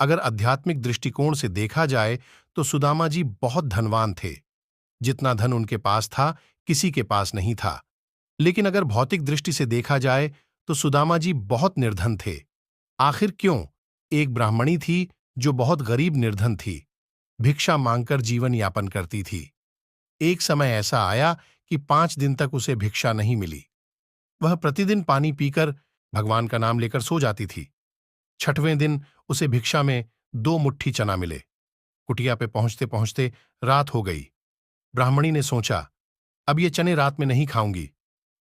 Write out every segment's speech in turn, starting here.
अगर आध्यात्मिक दृष्टिकोण से देखा जाए तो सुदामा जी बहुत धनवान थे। जितना धन उनके पास था, किसी के पास नहीं था। लेकिन अगर भौतिक दृष्टि से देखा जाए तो सुदामा जी बहुत निर्धन थे। आखिर क्यों? एक ब्राह्मणी थी जो बहुत गरीब निर्धन थी, भिक्षा मांगकर जीवन यापन करती थी। एक समय ऐसा आया कि 5 दिन तक उसे भिक्षा नहीं मिली। वह प्रतिदिन पानी पीकर भगवान का नाम लेकर सो जाती थी। 6वें दिन उसे भिक्षा में 2 मुट्ठी चना मिले। कुटिया पे पहुंचते पहुंचते रात हो गई। ब्राह्मणी ने सोचा, अब ये चने रात में नहीं खाऊंगी,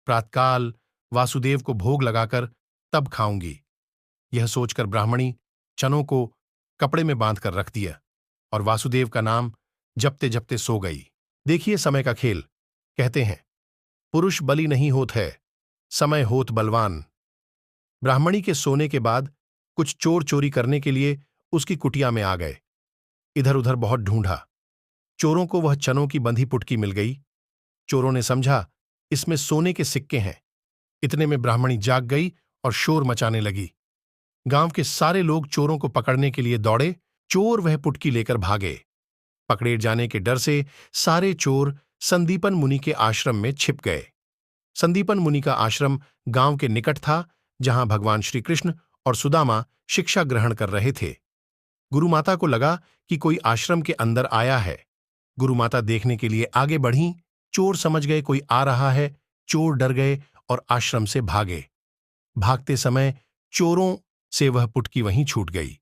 प्रातःकाल वासुदेव को भोग लगाकर तब खाऊंगी। यह सोचकर ब्राह्मणी चनों को कपड़े में बांधकर रख दिया और वासुदेव का नाम जपते जपते सो गई। देखिए समय का खेल। कहते हैं, पुरुष बलि नहीं होत है, समय होत बलवान। ब्राह्मणी के सोने के बाद कुछ चोर चोरी करने के लिए उसकी कुटिया में आ गए। इधर उधर बहुत ढूंढा। चोरों को वह चनों की बंधी पुटकी मिल गई। चोरों ने समझा इसमें सोने के सिक्के हैं। इतने में ब्राह्मणी जाग गई और शोर मचाने लगी। गांव के सारे लोग चोरों को पकड़ने के लिए दौड़े। चोर वह पुटकी लेकर भागे। पकड़े जाने के डर से सारे चोर संदीपन मुनि के आश्रम में छिप गए। संदीपन मुनि का आश्रम गांव के निकट था, जहां भगवान श्री कृष्ण और सुदामा शिक्षा ग्रहण कर रहे थे। गुरुमाता को लगा कि कोई आश्रम के अंदर आया है। गुरुमाता देखने के लिए आगे बढ़ीं। चोर समझ गए कोई आ रहा है। चोर डर गए और आश्रम से भागे। भागते समय चोरों से वह पुटकी वहीं छूट गई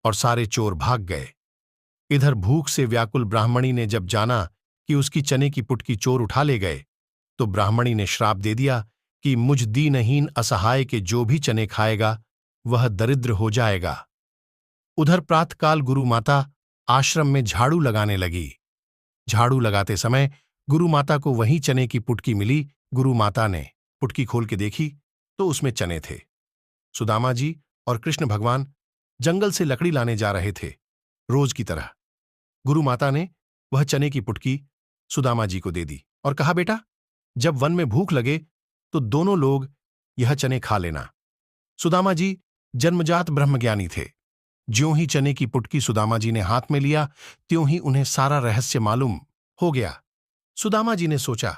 और सारे चोर भाग गए। इधर भूख से व्याकुल ब्राह्मणी ने जब जाना कि उसकी चने की पुटकी चोर उठा ले गए, तो ब्राह्मणी ने श्राप दे दिया कि मुझ दीनहीन असहाय के जो भी चने खाएगा वह दरिद्र हो जाएगा। उधर प्रातःकाल गुरुमाता आश्रम में झाड़ू लगाने लगी। झाड़ू लगाते समय गुरुमाता को वहीं चने की पुटकी मिली। गुरुमाता ने पुटकी खोल के देखी तो उसमें चने थे। सुदामा जी और कृष्ण भगवान जंगल से लकड़ी लाने जा रहे थे, रोज की तरह। गुरुमाता ने वह चने की पुटकी सुदामा जी को दे दी और कहा, बेटा, जब वन में भूख लगे तो दोनों लोग यह चने खा लेना। सुदामा जी जन्मजात ब्रह्मज्ञानी थे। ज्यों ही चने की पुटकी सुदामा जी ने हाथ में लिया, त्यों ही उन्हें सारा रहस्य मालूम हो गया। सुदामा जी ने सोचा,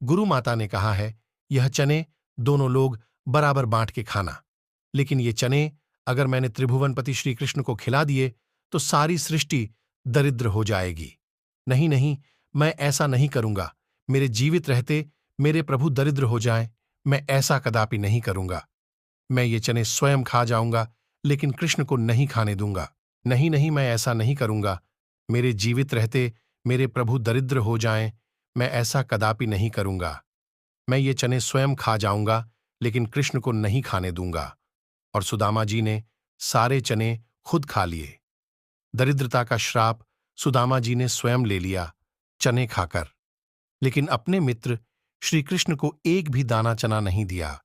गुरु माता ने कहा है यह चने दोनों लोग बराबर बांट के खाना, लेकिन ये चने अगर मैंने त्रिभुवनपति श्री कृष्ण को खिला दिए तो सारी सृष्टि दरिद्र हो जाएगी। नहीं नहीं, मैं ऐसा नहीं करूंगा। मेरे जीवित रहते मेरे प्रभु दरिद्र हो जाएं, मैं ऐसा कदापि नहीं करूंगा। मैं ये चने स्वयं खा जाऊंगा, लेकिन कृष्ण को नहीं खाने दूंगा। नहीं नहीं, मैं ऐसा नहीं करूंगा। मेरे जीवित रहते मेरे प्रभु दरिद्र हो जाएं, मैं ऐसा कदापि नहीं करूंगा। मैं ये चने स्वयं खा जाऊंगा, लेकिन कृष्ण को नहीं खाने दूंगा। और सुदामा जी ने सारे चने खुद खा लिए। दरिद्रता का श्राप सुदामा जी ने स्वयं ले लिया चने खाकर, लेकिन अपने मित्र श्री कृष्ण को एक भी दाना चना नहीं दिया।